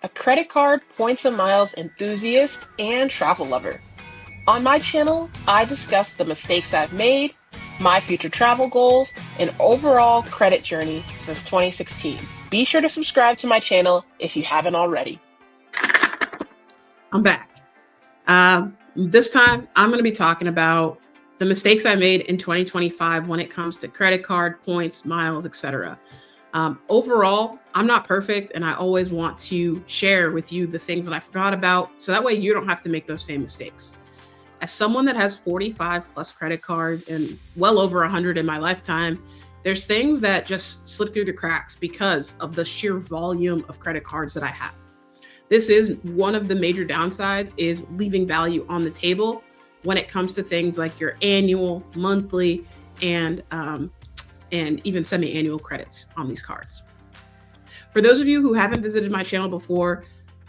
a credit card points and miles enthusiast and travel lover. On my channel, I discuss the mistakes I've made, my future travel goals, and overall credit journey since 2016. Be sure to subscribe to my channel if you haven't already. I'm back. This time, I'm going to be talking about the mistakes I made in 2025 when it comes to credit card points, miles, etc. Overall, I'm not perfect, and I always want to share with you the things that I forgot about, so that way you don't have to make those same mistakes. As someone that has 45 plus credit cards and well over 100 in my lifetime, there's things that just slip through the cracks because of the sheer volume of credit cards that I have. This is one of the major downsides, is leaving value on the table when it comes to things like your annual, monthly, and even semi-annual credits on these cards. For those of you who haven't visited my channel before,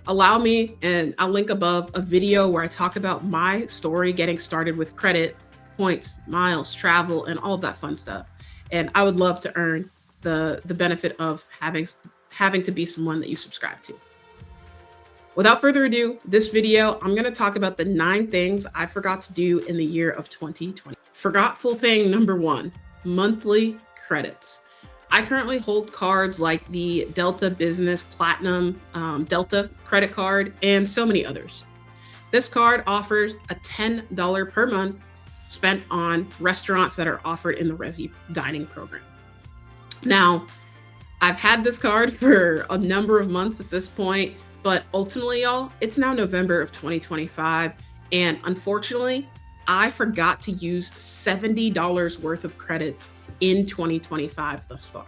allow me, and I'll link above, a video where I talk about my story getting started with credit, points, miles, travel, and all of that fun stuff. And I would love to earn the benefit of having to be someone that you subscribe to. Without further ado, this video, I'm going to talk about the 9 things I forgot to do in the year of 2020. Forgetful thing number 1, monthly credits. I currently hold cards like the Delta Business Platinum Delta credit card and so many others. This card offers a $10 per month spent on restaurants that are offered in the Resy dining program. Now, I've had this card for a number of months at this point, but ultimately, y'all, it's now November of 2025, and unfortunately, I forgot to use $70 worth of credits in 2025 thus far.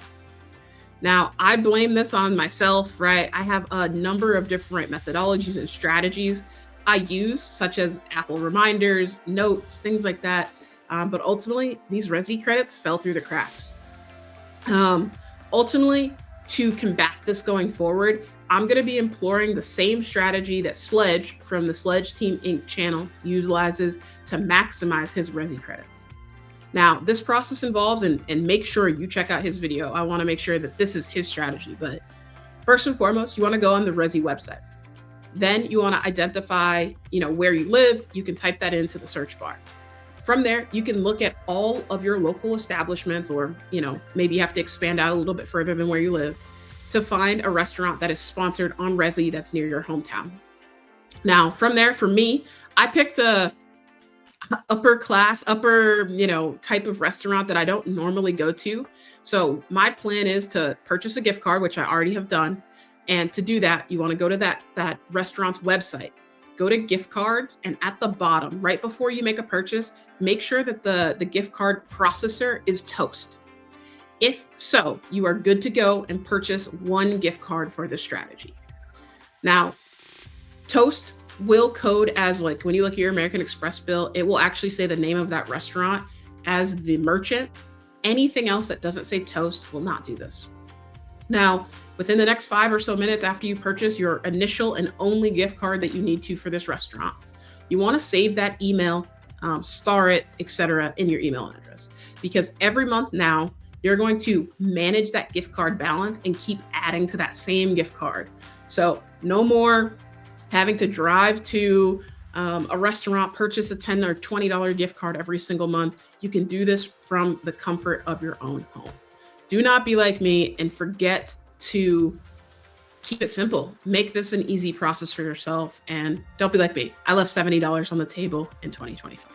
Now, I blame this on myself, right? I have a number of different methodologies and strategies I use, such as Apple reminders, notes, things like that. But ultimately, these Resy credits fell through the cracks. Ultimately, to combat this going forward, I'm going to be employing the same strategy that Sledge from the Sledge Team Inc. channel utilizes to maximize his Resy credits. Now, this process involves, and make sure you check out his video. I want to make sure that this is his strategy. But first and foremost, you want to go on the Resy website. Then you want to identify, where you live. You can type that into the search bar. From there, you can look at all of your local establishments, or, maybe you have to expand out a little bit further than where you live, to find a restaurant that is sponsored on Resy that's near your hometown. Now, from there, for me, I picked a upper type of restaurant that I don't normally go to. So my plan is to purchase a gift card, which I already have done. And to do that, you want to go to that restaurant's website, go to gift cards, and at the bottom, right before you make a purchase, make sure that the gift card processor is Toast. If so, you are good to go and purchase 1 gift card for this strategy. Now, Toast will code as, like, when you look at your American Express bill, it will actually say the name of that restaurant as the merchant. Anything else that doesn't say Toast will not do this. Now, within the next 5 or so minutes after you purchase your initial and only gift card that you need to for this restaurant, you want to save that email, star it, etc. in your email address, because every month now, you're going to manage that gift card balance and keep adding to that same gift card. So no more having to drive to a restaurant, purchase a $10 or $20 gift card every single month. You can do this from the comfort of your own home. Do not be like me and forget to keep it simple. Make this an easy process for yourself, and don't be like me. I left $70 on the table in 2025.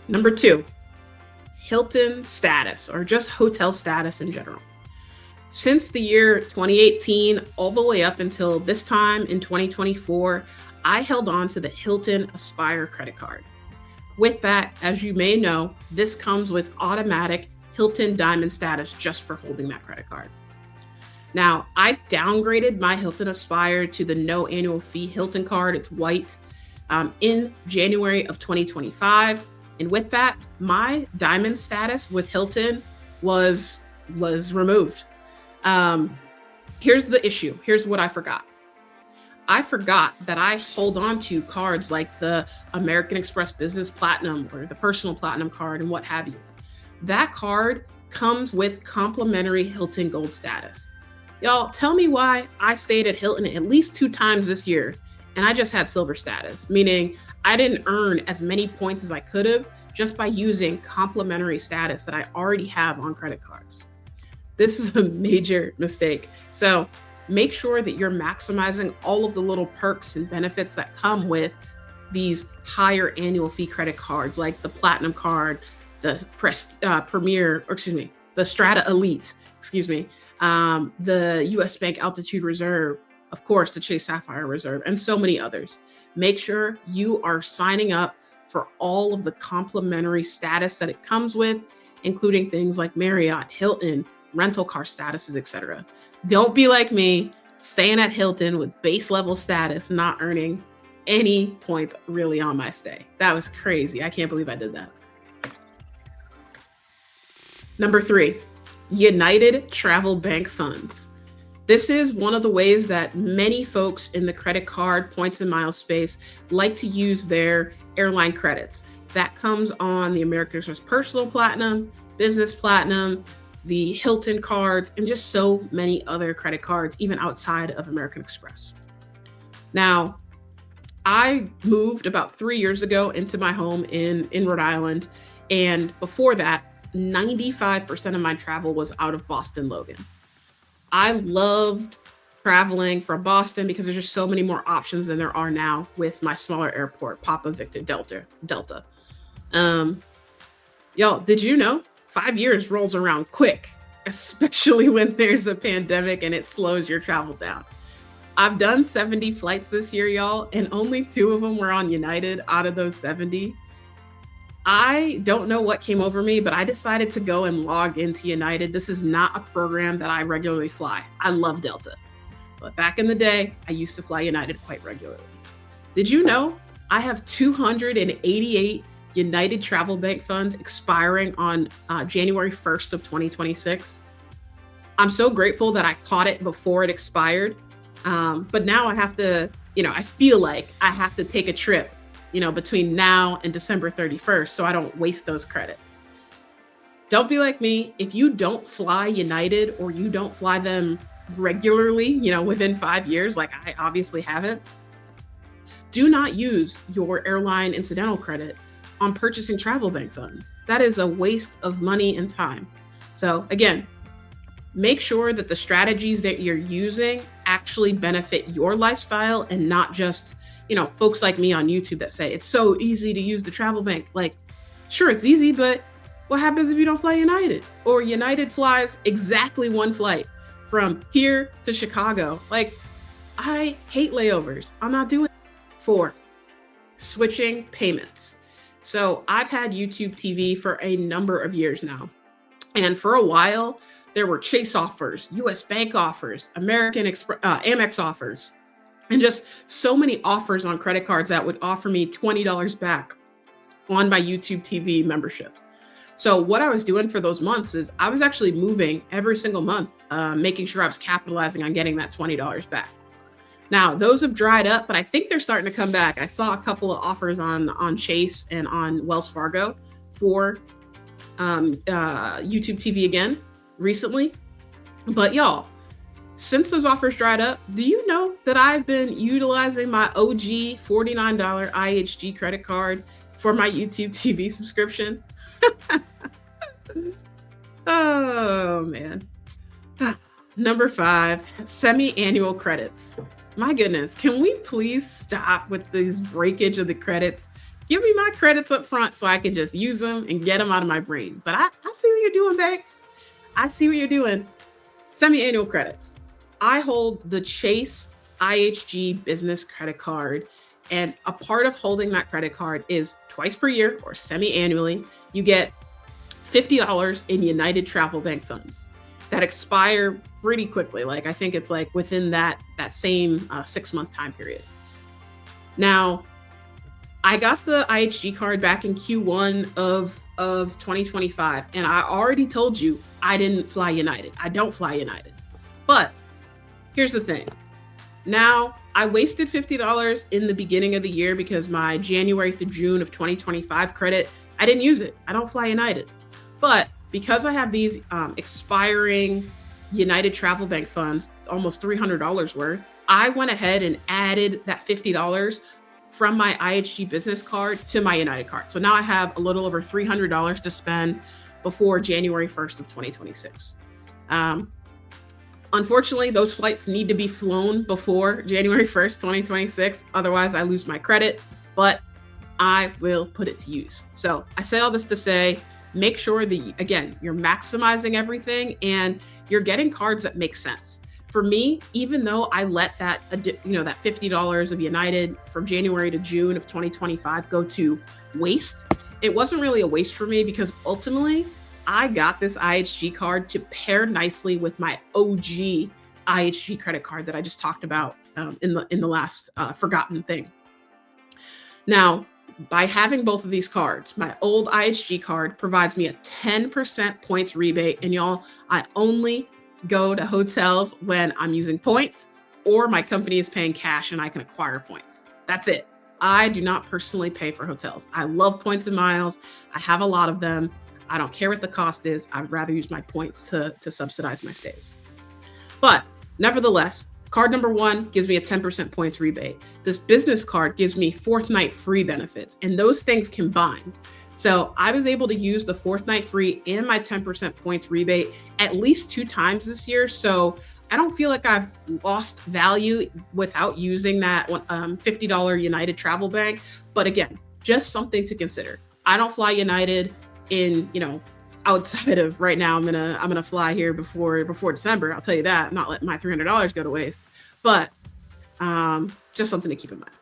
Number 2. Hilton status, or just hotel status in general. Since the year 2018, all the way up until this time in 2024, I held on to the Hilton Aspire credit card. With that, as you may know, this comes with automatic Hilton Diamond status just for holding that credit card. Now, I downgraded my Hilton Aspire to the no annual fee Hilton card. It's white, in January of 2025. And with that, my diamond status with Hilton was removed. Here's the issue. Here's what I forgot. I forgot that I hold on to cards like the American Express Business Platinum or the Personal Platinum card and what have you. That card comes with complimentary Hilton Gold status. Y'all, tell me why I stayed at Hilton at least 2 times this year and I just had silver status, meaning I didn't earn as many points as I could have just by using complimentary status that I already have on credit cards. This is a major mistake. So make sure that you're maximizing all of the little perks and benefits that come with these higher annual fee credit cards, like the Platinum card, the Premier, or excuse me, the Strata Elite, excuse me, the US Bank Altitude Reserve, of course, the Chase Sapphire Reserve, and so many others. Make sure you are signing up for all of the complimentary status that it comes with, including things like Marriott, Hilton, rental car statuses, etc. Don't be like me, staying at Hilton with base level status, not earning any points really on my stay. That was crazy. I can't believe I did that. Number 3, United Travel Bank Funds. This is one of the ways that many folks in the credit card points and miles space like to use their airline credits. That comes on the American Express Personal Platinum, Business Platinum, the Hilton cards, and just so many other credit cards, even outside of American Express. Now, I moved about 3 years ago into my home in Rhode Island. And before that, 95% of my travel was out of Boston Logan. I loved traveling from Boston because there's just so many more options than there are now with my smaller airport, Papa Victor Delta. Y'all, did you know 5 years rolls around quick, especially when there's a pandemic and it slows your travel down? I've done 70 flights this year, y'all, and only 2 of them were on United out of those 70. I don't know what came over me, but I decided to go and log into United. This is not a program that I regularly fly. I love Delta. But back in the day, I used to fly United quite regularly. Did you know I have 288 United Travel Bank funds expiring on January 1st of 2026? I'm so grateful that I caught it before it expired. But now I have to, I feel like I have to take a trip between now and December 31st, so I don't waste those credits. Don't be like me. If you don't fly United or you don't fly them regularly, within 5 years, like I obviously haven't, do not use your airline incidental credit on purchasing travel bank funds. That is a waste of money and time. So again, make sure that the strategies that you're using actually benefit your lifestyle and not just folks like me on YouTube that say it's so easy to use the travel bank. Like, sure, it's easy, but what happens if you don't fly United? Or United flies exactly one flight from here to Chicago. Like, I hate layovers. I'm not doing it. 4, switching payments. So I've had YouTube TV for a number of years now. And for a while, there were Chase offers, US Bank offers, American Express, Amex offers, and just so many offers on credit cards that would offer me $20 back on my YouTube TV membership. So what I was doing for those months is I was actually moving every single month, making sure I was capitalizing on getting that $20 back. Now, those have dried up, but I think they're starting to come back. I saw a couple of offers on Chase and on Wells Fargo for YouTube TV again recently. But y'all, since those offers dried up, do you know that I've been utilizing my OG $49 IHG credit card for my YouTube TV subscription? Oh, man. Number 5, semi-annual credits. My goodness, can we please stop with these breakage of the credits? Give me my credits up front so I can just use them and get them out of my brain. But I see what you're doing, banks. I see what you're doing. Semi-annual credits. I hold the Chase IHG business credit card, and a part of holding that credit card is twice per year or semi-annually, you get $50 in United Travel Bank funds that expire pretty quickly. Like, I think it's like within that same 6-month time period. Now, I got the IHG card back in Q1 of 2025, and I already told you I didn't fly United. I don't fly United. But here's the thing. Now, I wasted $50 in the beginning of the year because my January through June of 2025 credit, I didn't use it. I don't fly United. But because I have these expiring United Travel Bank funds, almost $300 worth. I went ahead and added that $50 from my IHG business card to my United card. So now I have a little over $300 to spend before January 1st of 2026. Unfortunately, those flights need to be flown before January 1st, 2026. Otherwise, I lose my credit, but I will put it to use. So I say all this to say, make sure that, again, you're maximizing everything and you're getting cards that make sense. For me, even though I let that, that $50 of United from January to June of 2025 go to waste, it wasn't really a waste for me because ultimately I got this IHG card to pair nicely with my OG IHG credit card that I just talked about in the last forgotten thing. Now, by having both of these cards, my old IHG card provides me a 10% points rebate. And y'all, I only go to hotels when I'm using points or my company is paying cash and I can acquire points. That's it. I do not personally pay for hotels. I love points and miles. I have a lot of them. I don't care what the cost is. I'd rather use my points to subsidize my stays. But nevertheless, card number one gives me a 10% points rebate. This business card gives me fourth night free benefits, and those things combine. So I was able to use the fourth night free and my 10% points rebate at least 2 times this year. So I don't feel like I've lost value without using that $50 United Travel Bank. But again, just something to consider. I don't fly United in, outside of right now. I'm gonna fly here before December. I'll tell you that. I'm not letting my $300 go to waste. But just something to keep in mind.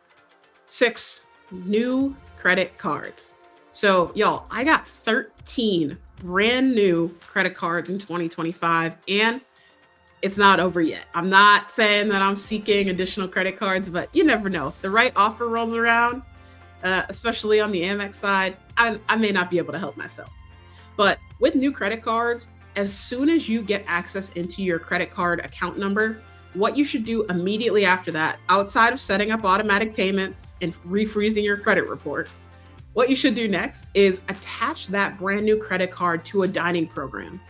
6, new credit cards. So y'all, I got 13 brand new credit cards in 2025, and it's not over yet. I'm not saying that I'm seeking additional credit cards, but you never know. If the right offer rolls around, especially on the Amex side, I may not be able to help myself. But with new credit cards, as soon as you get access into your credit card account number, what you should do immediately after that, outside of setting up automatic payments and refreezing your credit report, what you should do next is attach that brand new credit card to a dining program,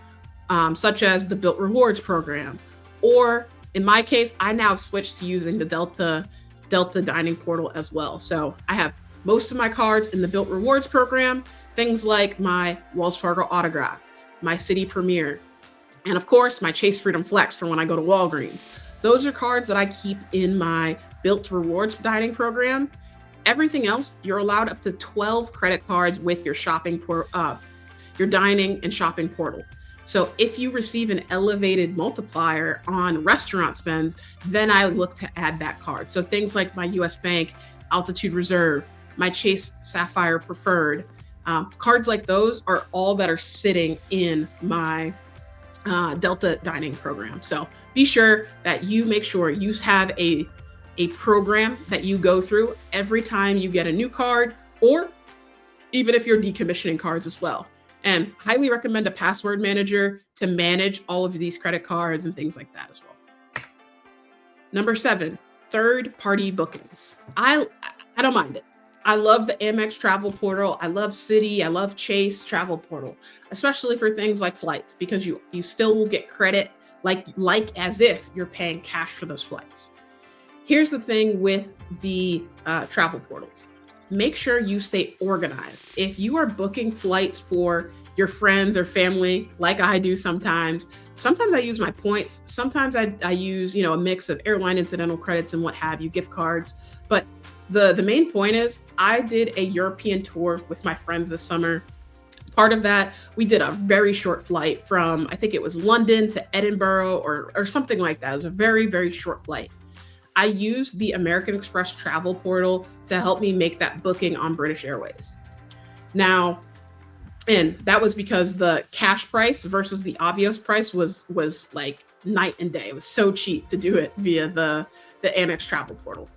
such as the Bilt Rewards program. Or in my case, I now have switched to using the Delta dining portal as well. So I have most of my cards in the Bilt Rewards program, things like my Wells Fargo Autograph, my Citi Premier, and of course, my Chase Freedom Flex for when I go to Walgreens. Those are cards that I keep in my Bilt Rewards dining program. Everything else, you're allowed up to 12 credit cards with your your dining and shopping portal. So if you receive an elevated multiplier on restaurant spends, then I look to add that card. So things like my US Bank Altitude Reserve, my Chase Sapphire Preferred, cards like those are all that are sitting in my Delta dining program. So be sure that you make sure you have a program that you go through every time you get a new card, or even if you're decommissioning cards as well. And highly recommend a password manager to manage all of these credit cards and things like that as well. Number 7, third-party bookings. I don't mind it. I love the Amex travel portal. I love Citi. I love Chase travel portal, especially for things like flights, because you still will get credit like as if you're paying cash for those flights. Here's the thing with the travel portals. Make sure you stay organized. If you are booking flights for your friends or family, like I do sometimes I use my points. Sometimes I use, a mix of airline incidental credits and what have you, gift cards. But the main point is I did a European tour with my friends this summer. Part of that, we did a very short flight from, I think it was London to Edinburgh or something like that. It was a very, very short flight. I used the American Express travel portal to help me make that booking on British Airways. Now, and that was because the cash price versus the Avios price was like night and day. It was so cheap to do it via the Amex travel portal.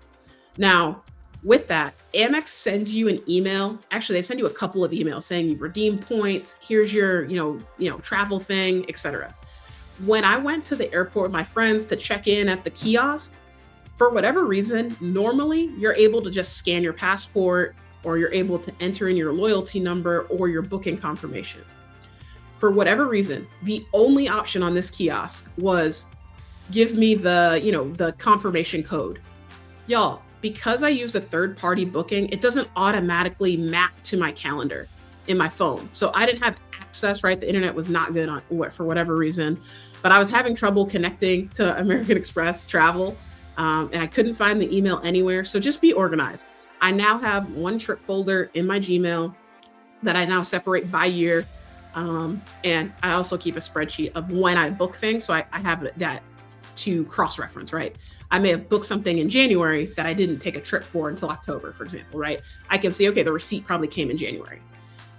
Now, with that, Amex sends you an email. Actually, they send you a couple of emails saying you redeem points. Here's your, travel thing, etc. When I went to the airport with my friends to check in at the kiosk, for whatever reason, normally you're able to just scan your passport or you're able to enter in your loyalty number or your booking confirmation. For whatever reason, the only option on this kiosk was give me the confirmation code. Y'all, because I use a third-party booking, it doesn't automatically map to my calendar in my phone. So I didn't have access, right? The internet was not good for whatever reason, but I was having trouble connecting to American Express Travel, and I couldn't find the email anywhere. So just be organized. I now have one trip folder in my Gmail that I now separate by year. And I also keep a spreadsheet of when I book things. So I have that to cross-reference, right? I may have booked something in January that I didn't take a trip for until October, for example, right? I can see, okay, the receipt probably came in January.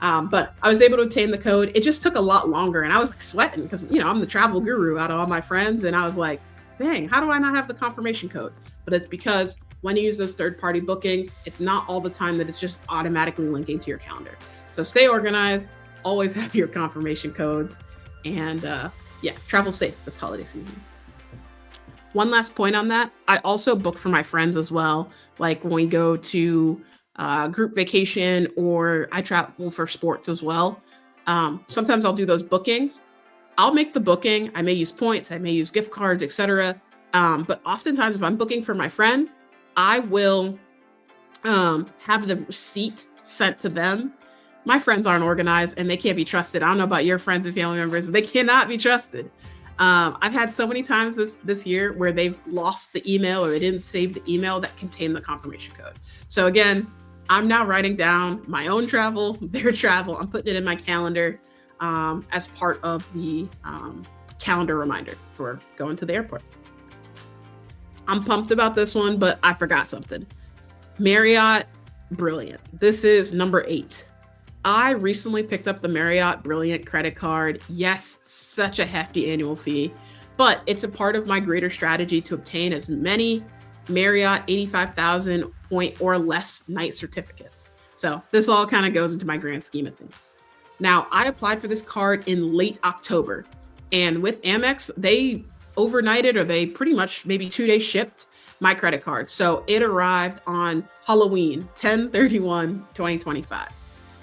But I was able to obtain the code. It just took a lot longer, and I was like sweating because, I'm the travel guru out of all my friends. And I was like, dang, how do I not have the confirmation code? But it's because when you use those third-party bookings, it's not all the time that it's just automatically linking to your calendar. So stay organized, always have your confirmation codes, and travel safe this holiday season. One last point on that, I also book for my friends as well. Like when we go to group vacation, or I travel for sports as well. Sometimes I'll do those bookings. I'll make the booking. I may use points, I may use gift cards, etc. But oftentimes if I'm booking for my friend, I will have the receipt sent to them. My friends aren't organized and they can't be trusted. I don't know about your friends and family members. They cannot be trusted. I've had so many times this year where they've lost the email or they didn't save the email that contained the confirmation code. So again, I'm now writing down my own travel, their travel. I'm putting it in my calendar as part of the calendar reminder for going to the airport. I'm pumped about this one, but I forgot something. Marriott Brilliant. This is number 8. I recently picked up the Marriott Brilliant credit card. Yes, such a hefty annual fee, but it's a part of my greater strategy to obtain as many Marriott 85,000 point or less night certificates. So this all kind of goes into my grand scheme of things. Now, I applied for this card in late October, and with Amex, they overnighted, or they pretty much maybe 2 days shipped my credit card. So it arrived on Halloween, 10/31/2025.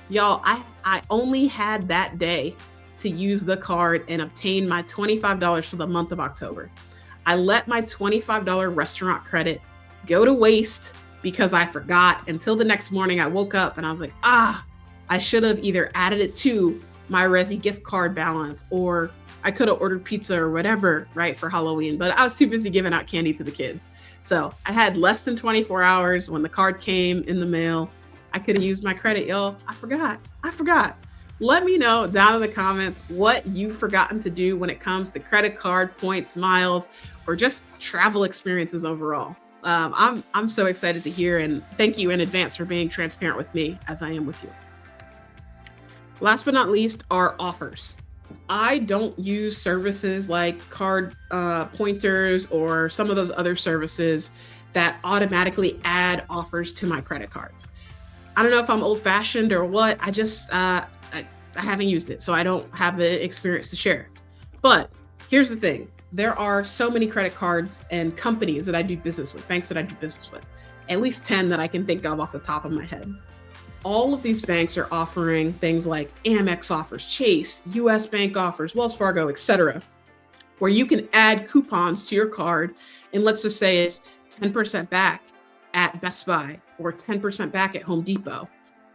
Y'all, I only had that day to use the card and obtain my $25 for the month of October. I let my $25 restaurant credit go to waste because I forgot until the next morning. I woke up and I was like, I should have either added it to my Resy gift card balance, or I could have ordered pizza or whatever, right, for Halloween, but I was too busy giving out candy to the kids. So I had less than 24 hours when the card came in the mail. I could have used my credit, y'all. I forgot. Let me know down in the comments what you've forgotten to do when it comes to credit card points, miles, or just travel experiences overall. I'm so excited to hear, and thank you in advance for being transparent with me as I am with you. Last but not least are offers. I don't use services like card pointers or some of those other services that automatically add offers to my credit cards. I don't know if I'm old-fashioned or what. I just I haven't used it, so I don't have the experience to share. But here's the thing. There are so many credit cards and companies that I do business with, banks that I do business with, at least 10 that I can think of off the top of my head. All of these banks are offering things like Amex offers, Chase, US Bank offers, Wells Fargo, etc., where you can add coupons to your card. And let's just say it's 10% back at Best Buy or 10% back at Home Depot.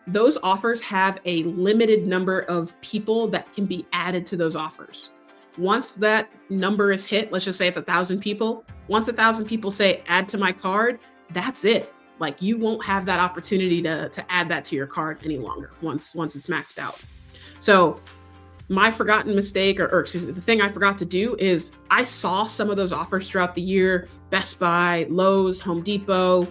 Those offers have a limited number of people that can be added to those offers. Once that number is hit, let's just say it's 1,000 people. Once 1,000 people say add to my card, that's it. Like, you won't have that opportunity to add that to your card any longer once it's maxed out. So my forgotten mistake, or excuse me, the thing I forgot to do is I saw some of those offers throughout the year. Best Buy, Lowe's, Home Depot,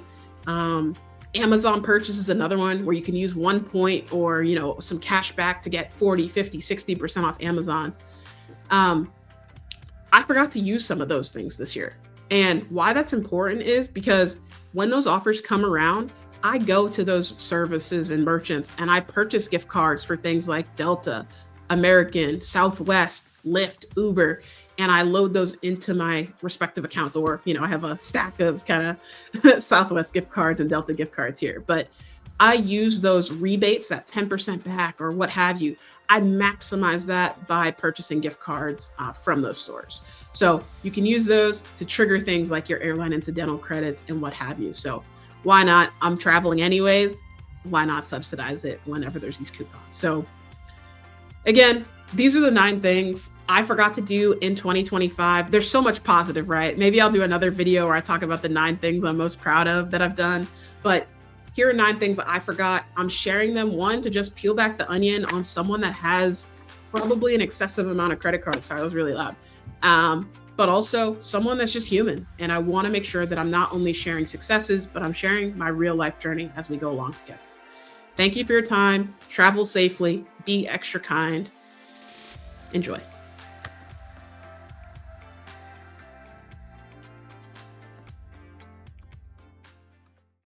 Amazon purchase is another one where you can use 1 point or, some cash back to get 40, 50, 60% off Amazon. I forgot to use some of those things this year. And why that's important is because when those offers come around, I go to those services and merchants and I purchase gift cards for things like Delta, American, Southwest, Lyft, Uber, and I load those into my respective accounts. Or, I have a stack of kind of Southwest gift cards and Delta gift cards here. But I use those rebates, that 10% back or what have you. I maximize that by purchasing gift cards from those stores. So you can use those to trigger things like your airline incidental credits and what have you. So why not? I'm traveling anyways. Why not subsidize it whenever there's these coupons? So again, these are the 9 things I forgot to do in 2025. There's so much positive, right? Maybe I'll do another video where I talk about the 9 things I'm most proud of that I've done. But here are 9 things I forgot. I'm sharing them, one, to just peel back the onion on someone that has probably an excessive amount of credit cards. Sorry, that was really loud. But also someone that's just human. And I want to make sure that I'm not only sharing successes, but I'm sharing my real life journey as we go along together. Thank you for your time. Travel safely. Be extra kind. Enjoy.